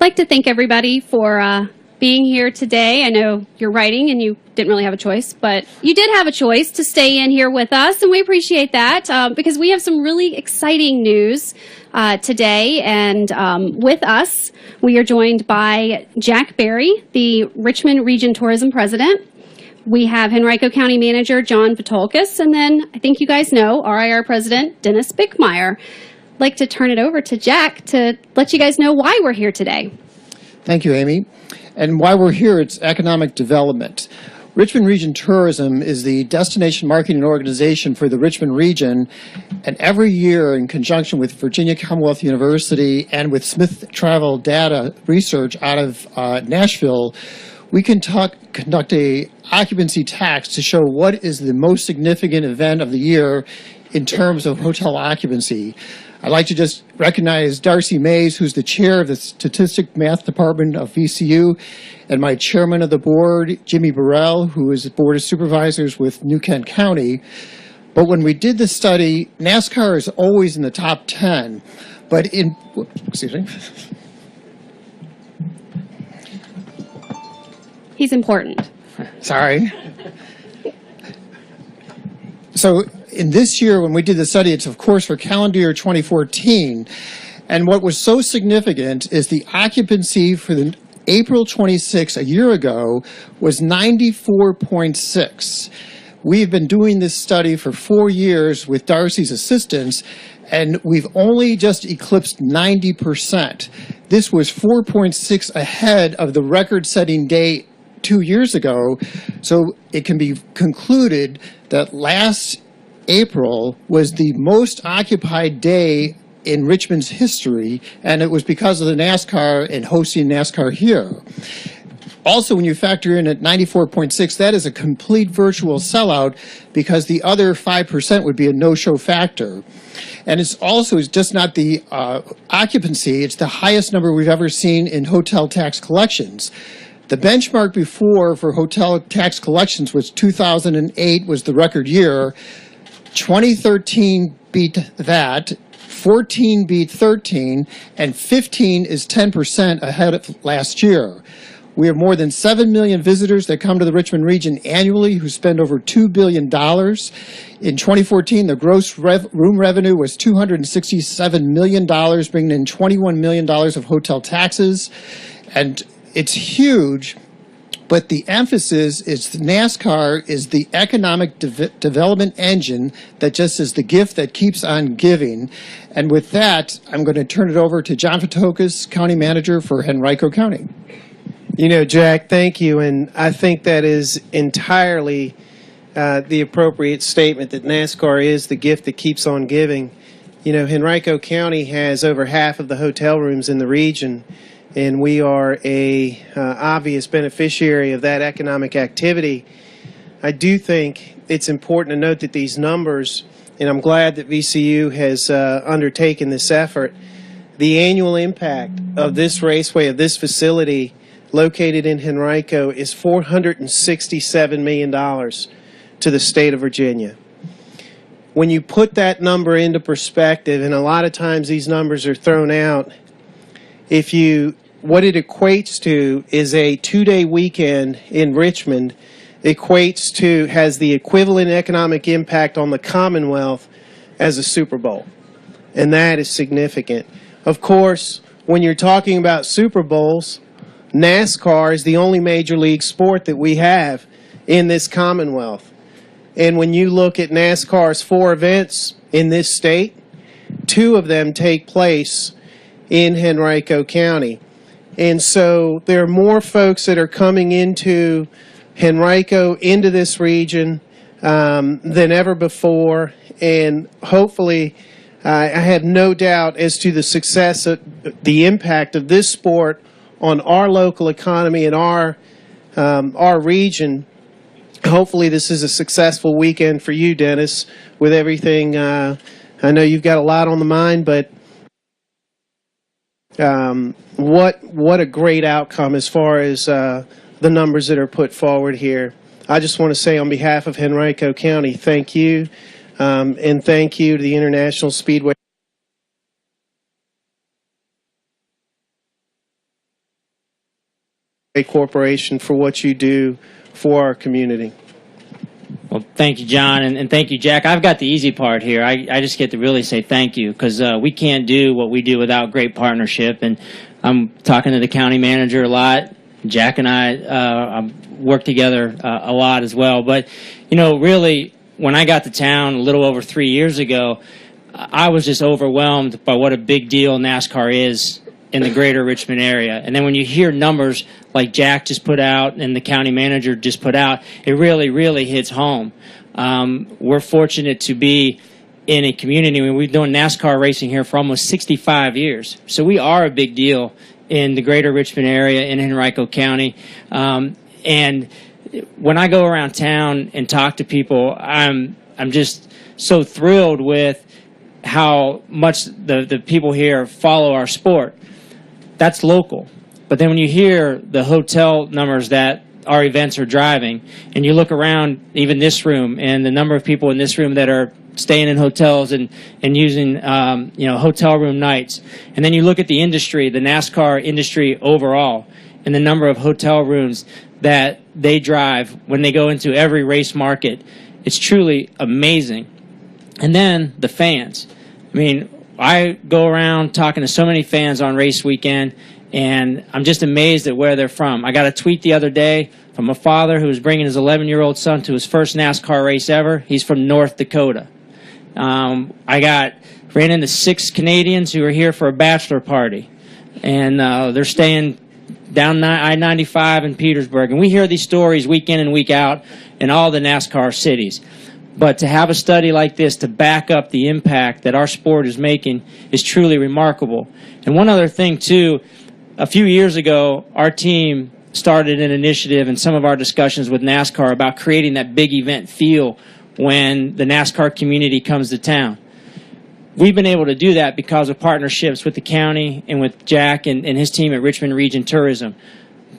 like to thank everybody for being here today. I know you're writing and you didn't really have a choice, but you did have a choice to stay in here with us, and we appreciate that because we have some really exciting news today. And with us, we are joined by Jack Berry, the Richmond Region Tourism President. We have Henrico County Manager John Vithoulkas, and then I think you guys know RIR President Dennis Bickmeier. I'd like to turn it over to Jack to let you guys know why we're here today. Thank you, Amy. And why we're here, it's economic development. Richmond Region Tourism is the destination marketing organization for the Richmond region, and every year in conjunction with Virginia Commonwealth University and with Smith Travel Data Research out of Nashville, we can conduct a occupancy tax to show what is the most significant event of the year in terms of hotel occupancy. I'd like to just recognize Darcy Mays, who's the chair of the Statistic Math Department of VCU, and my chairman of the board, Jimmy Burrell, who is the Board of Supervisors with New Kent County. But when we did the study, NASCAR is always in the top 10. But excuse me. He's important. Sorry. So in this year, when we did the study, it's of course for calendar year 2014. And what was so significant is the occupancy for the April 26, a year ago, was 94.6. We've been doing this study for 4 years with Darcy's assistance, and we've only just eclipsed 90%. This was 4.6 ahead of the record-setting day 2 years ago. So it can be concluded that last April was the most occupied day in Richmond's history, and it was because of the NASCAR and hosting NASCAR here. Also, when you factor in at 94.6, that is a complete virtual sellout because the other 5% would be a no-show factor. And it's also just not the occupancy, it's the highest number we've ever seen in hotel tax collections. The benchmark before for hotel tax collections was 2008 was the record year. 2013 beat that, 14 beat 13, and 15 is 10% ahead of last year. We have more than 7 million visitors that come to the Richmond region annually who spend over $2 billion. In 2014, the gross room revenue was $267 million, bringing in $21 million of hotel taxes. And it's huge, but the emphasis is NASCAR is the economic development engine that just is the gift that keeps on giving. And with that, I'm going to turn it over to John Vithoulkas, County Manager for Henrico County. You know, Jack, thank you. And I think that is entirely the appropriate statement that NASCAR is the gift that keeps on giving. You know, Henrico County has over half of the hotel rooms in the region, and we are a obvious beneficiary of that economic activity. I do think it's important to note that these numbers, and I'm glad that VCU has undertaken this effort, the annual impact of this raceway, of this facility located in Henrico, is $467 million to the state of Virginia. When you put that number into perspective, and a lot of times these numbers are thrown out, what it equates to is a 2-day weekend in Richmond has the equivalent economic impact on the Commonwealth as a Super Bowl. And that is significant. Of course, when you're talking about Super Bowls, NASCAR is the only major league sport that we have in this Commonwealth. And when you look at NASCAR's 4 events in this state, 2 of them take place in Henrico County. And so there are more folks that are coming into Henrico, into this region, than ever before. And hopefully, I have no doubt as to the success of the impact of this sport on our local economy and our region. Hopefully this is a successful weekend for you, Dennis, with everything. I know you've got a lot on the mind, but what a great outcome as far as the numbers that are put forward here. I just want to say on behalf of Henrico County, thank you, and thank you to the International Speedway. corporation for what you do for our community. Well, thank you, John, and thank you, Jack. I've got the easy part here. I just get to really say thank you because we can't do what we do without great partnership. And I'm talking to the county manager a lot. Jack and I work together a lot as well. But, you know, really, when I got to town a little over 3 years ago, I was just overwhelmed by what a big deal NASCAR is in the greater Richmond area. And then when you hear numbers like Jack just put out and the county manager just put out, it really, really hits home. We're fortunate to be in a community. I mean, we've done NASCAR racing here for almost 65 years. So we are a big deal in the greater Richmond area in Henrico County. And when I go around town and talk to people, I'm just so thrilled with how much the people here follow our sport. That's local. But then when you hear the hotel numbers that our events are driving, and you look around even this room and the number of people in this room that are staying in hotels and using hotel room nights, and then you look at the industry, the NASCAR industry overall, and the number of hotel rooms that they drive when they go into every race market, it's truly amazing. And then the fans. I mean, I go around talking to so many fans on race weekend, and I'm just amazed at where they're from. I got a tweet the other day from a father who was bringing his 11-year-old son to his first NASCAR race ever. He's from North Dakota. I ran into 6 Canadians who are here for a bachelor party, and they're staying down I-95 in Petersburg. And we hear these stories week in and week out in all the NASCAR cities. But to have a study like this to back up the impact that our sport is making is truly remarkable. And one other thing, too, a few years ago, our team started an initiative in some of our discussions with NASCAR about creating that big event feel when the NASCAR community comes to town. We've been able to do that because of partnerships with the county and with Jack and his team at Richmond Region Tourism.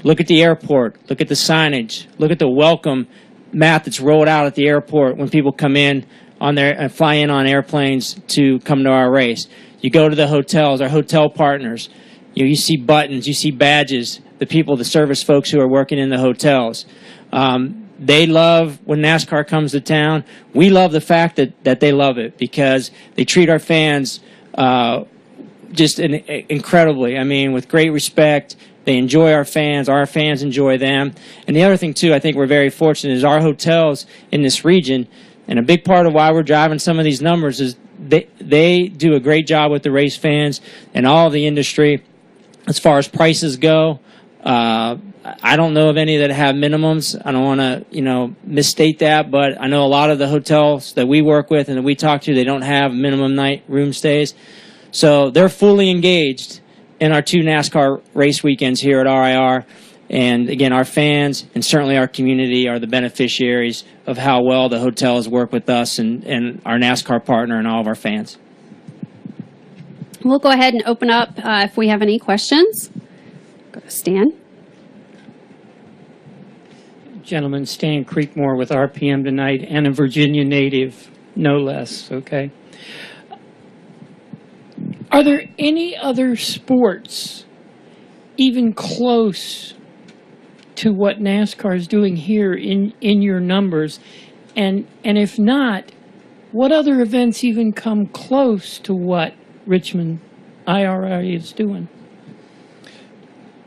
Look at the airport. Look at the signage. Look at the welcome mat that's rolled out at the airport when people come in on their and fly in on airplanes to come to our race. You go to the hotels, our hotel partners. You see buttons, you see badges, the people, the service folks who are working in the hotels. They love when NASCAR comes to town. We love the fact that they love it because they treat our fans just incredibly. I mean, with great respect. They enjoy our fans enjoy them. And the other thing, too, I think we're very fortunate is our hotels in this region, and a big part of why we're driving some of these numbers is they do a great job with the race fans and all of the industry. As far as prices go, I don't know of any that have minimums. I don't want to, misstate that, but I know a lot of the hotels that we work with and that we talk to, they don't have minimum night room stays. So they're fully engaged in our 2 NASCAR race weekends here at RIR. And again, our fans and certainly our community are the beneficiaries of how well the hotels work with us and our NASCAR partner and all of our fans. We'll go ahead and open up if we have any questions. Go to Stan. Gentlemen, Stan Creekmore with RPM tonight and a Virginia native, no less, okay? Are there any other sports even close to what NASCAR is doing here in your numbers? And if not, what other events even come close to what Richmond IRA is doing?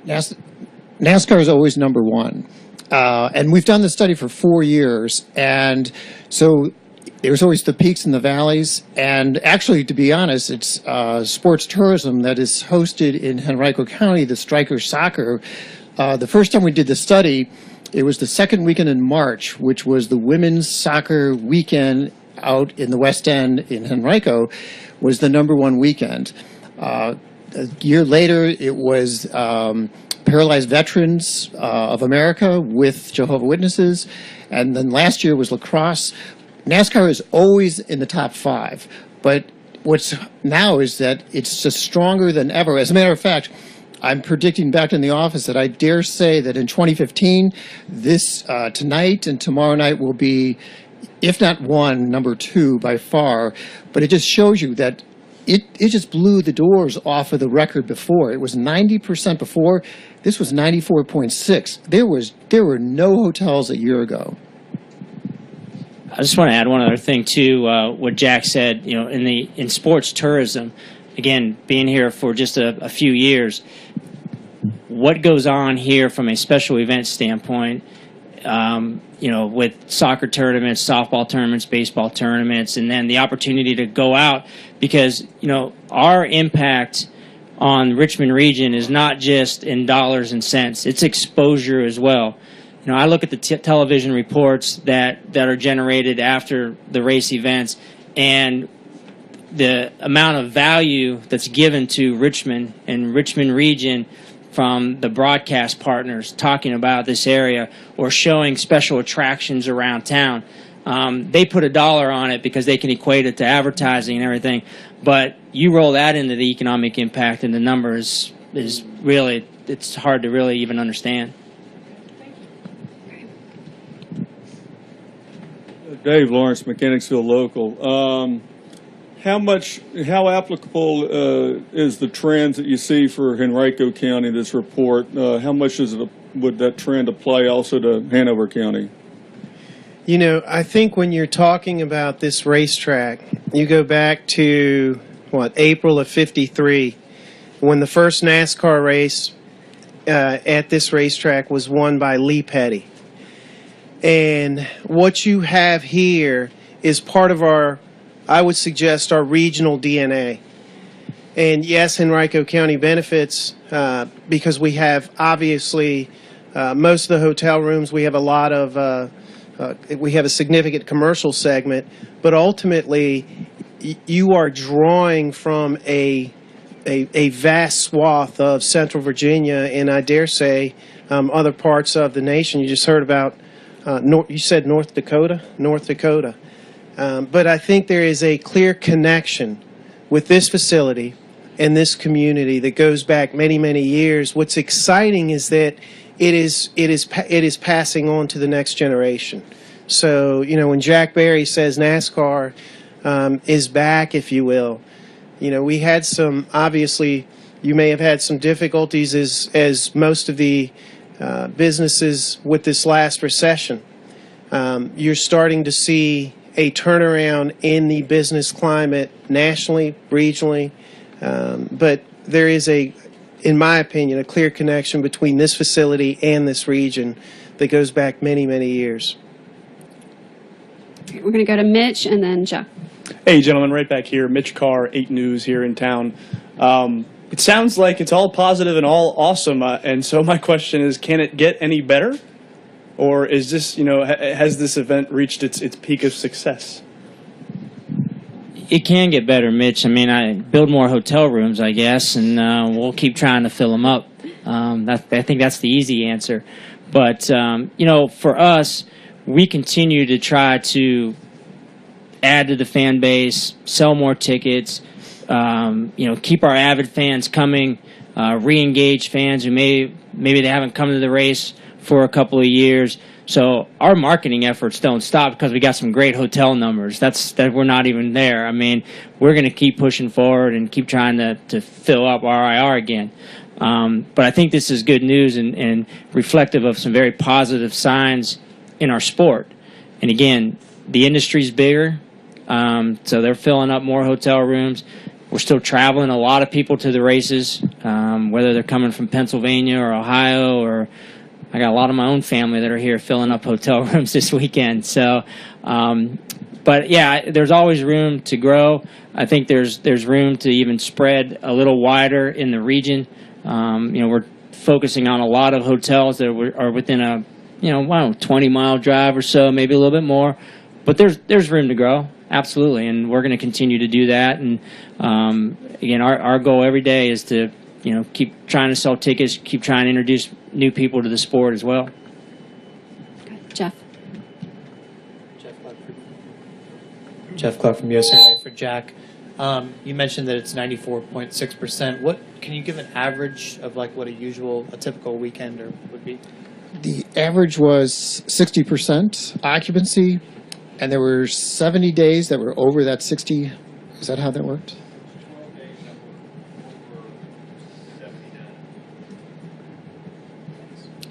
NASCAR is always number one. And we've done the study for 4 years. And so there's always the peaks and the valleys. And actually, to be honest, it's sports tourism that is hosted in Henrico County, the Strikers Soccer. The first time we did the study, it was the second weekend in March, which was the women's soccer weekend out in the West End in Henrico, was the number one weekend. A year later, it was Paralyzed Veterans of America with Jehovah's Witnesses. And then last year was lacrosse. NASCAR is always in the top 5, but what's now is that it's just stronger than ever. As a matter of fact, I'm predicting back in the office that I dare say that in 2015, this tonight and tomorrow night will be, if not one, number 2 by far. But it just shows you that it just blew the doors off of the record before. It was 90% before. This was 94.6. There were no hotels a year ago. I just want to add one other thing too. What Jack said, in sports tourism, again, being here for just a few years, what goes on here from a special event standpoint, with soccer tournaments, softball tournaments, baseball tournaments, and then the opportunity to go out, because, our impact on Richmond region is not just in dollars and cents, it's exposure as well. I look at the television reports that are generated after the race events, and the amount of value that's given to Richmond and Richmond region from the broadcast partners talking about this area or showing special attractions around town. They put $1 on it because they can equate it to advertising and everything. But you roll that into the economic impact, and the number is really, it's hard to really even understand. Dave Lawrence, Mechanicsville Local. How applicable is the trends that you see for Henrico County, this report? How much would that trend apply also to Hanover County? I think when you're talking about this racetrack, you go back to, April of '53, when the first NASCAR race at this racetrack was won by Lee Petty. And what you have here is part of I would suggest, our regional DNA. And yes, Henrico County benefits because we have, obviously, most of the hotel rooms, we have a lot of, we have a significant commercial segment, but ultimately you are drawing from a vast swath of Central Virginia, and I dare say other parts of the nation. You just heard about, you said North Dakota? North Dakota. But I think there is a clear connection with this facility and this community that goes back many, many years. What's exciting is that it is passing on to the next generation. So, when Jack Berry says NASCAR is back, if you will, we had some, obviously, you may have had some difficulties as most of the businesses with this last recession. You're starting to see a turnaround in the business climate nationally, regionally, but there is in my opinion, a clear connection between this facility and this region that goes back many, many years. We're going to go to Mitch and then Jeff. Hey, gentlemen, right back here. Mitch Carr, 8 News here in town. It sounds like it's all positive and all awesome, and so my question is, can it get any better? Or is this, has this event reached its peak of success? It can get better, Mitch. I build more hotel rooms, I guess, and we'll keep trying to fill them up. I think that's the easy answer. But, for us, we continue to try to add to the fan base, sell more tickets, keep our avid fans coming, re-engage fans who maybe they haven't come to the race for a couple of years. So our marketing efforts don't stop because we got some great hotel numbers. That we're not even there. We're going to keep pushing forward and keep trying to fill up RIR again. But I think this is good news and reflective of some very positive signs in our sport. And again, the industry's bigger, so they're filling up more hotel rooms. We're still traveling a lot of people to the races, whether they're coming from Pennsylvania or Ohio, or I got a lot of my own family that are here filling up hotel rooms this weekend. So, but yeah, there's always room to grow. I think there's room to even spread a little wider in the region. We're focusing on a lot of hotels that are within a 20-mile drive or so, maybe a little bit more. But there's room to grow, absolutely, and we're going to continue to do that. And again, our goal every day is to keep trying to sell tickets, keep trying to introduce new people to the sport as well. Jeff. Jeff Clark from USA for Jack. You mentioned that it's 94.6%. What can you give an average of what a typical weekend would be? The average was 60% occupancy, and there were 70 days that were over that 60. Is that how that worked?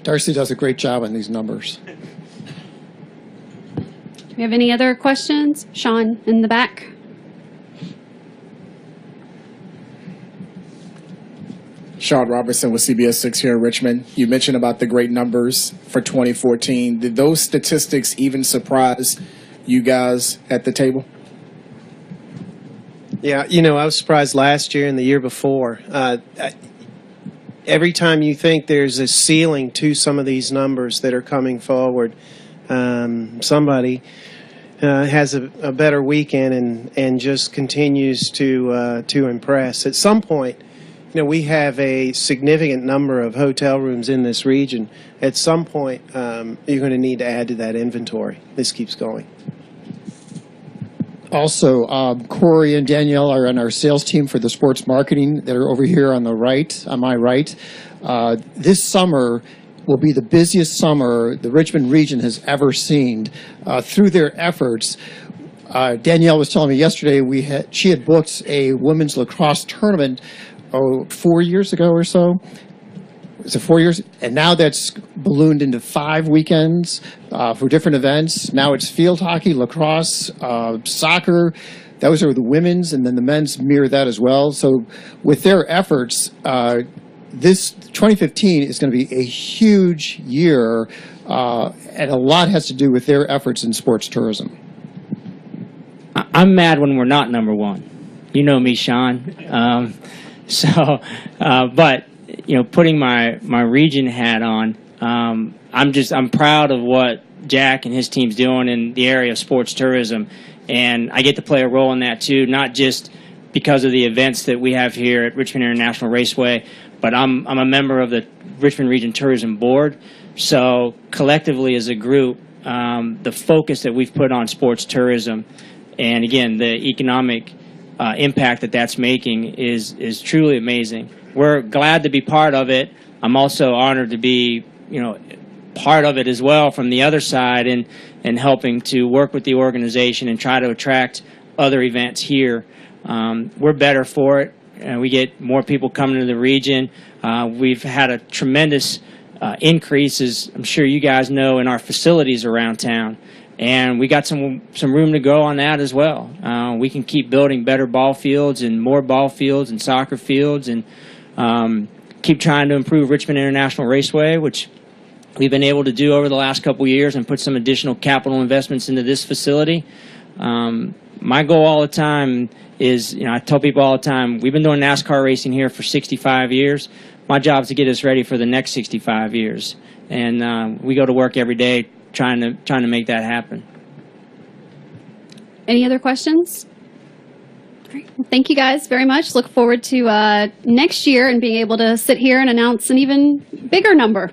Darcy does a great job on these numbers. Do we have any other questions? Sean in the back. Sean Robertson with CBS 6 here in Richmond. You mentioned about the great numbers for 2014. Did those statistics even surprise you guys at the table? Yeah, I was surprised last year and the year before. Every time you think there's a ceiling to some of these numbers that are coming forward, somebody has a better weekend and just continues to impress. At some point, we have a significant number of hotel rooms in this region. At some point, you're going to need to add to that inventory. This keeps going. Also, Corey and Danielle are on our sales team for the sports marketing that are over here on the right, on my right. This summer will be the busiest summer the Richmond region has ever seen. Through their efforts, Danielle was telling me yesterday she had booked a women's lacrosse tournament 4 years ago or so. Was it 4 years? And now that's ballooned into 5 weekends for different events. Now it's field hockey, lacrosse, soccer. Those are the women's, and then the men's mirror that as well. So with their efforts, this 2015 is going to be a huge year, and a lot has to do with their efforts in sports tourism. I'm mad when we're not number one. You know me, Sean. But putting my region hat on, I'm proud of what Jack and his team's doing in the area of sports tourism, and I get to play a role in that too, not just because of the events that we have here at Richmond International Raceway, but I'm a member of the Richmond Region Tourism Board. So collectively as a group, the focus that we've put on sports tourism, and again the economic impact that that's making is truly amazing. We're glad to be part of it. I'm also honored to be, part of it as well from the other side and helping to work with the organization and try to attract other events here. We're better for it. We get more people coming to the region. We've had a tremendous increase, as I'm sure you guys know, in our facilities around town. And we got some room to go on that as well. We can keep building better ball fields and more ball fields and soccer fields, and keep trying to improve Richmond International Raceway, which we've been able to do over the last couple of years, and put some additional capital investments into this facility. My goal all the time is, I tell people all the time, we've been doing NASCAR racing here for 65 years. My job is to get us ready for the next 65 years. And we go to work every day trying to make that happen. Any other questions? Great. Well, thank you guys very much. Look forward to next year and being able to sit here and announce an even bigger number.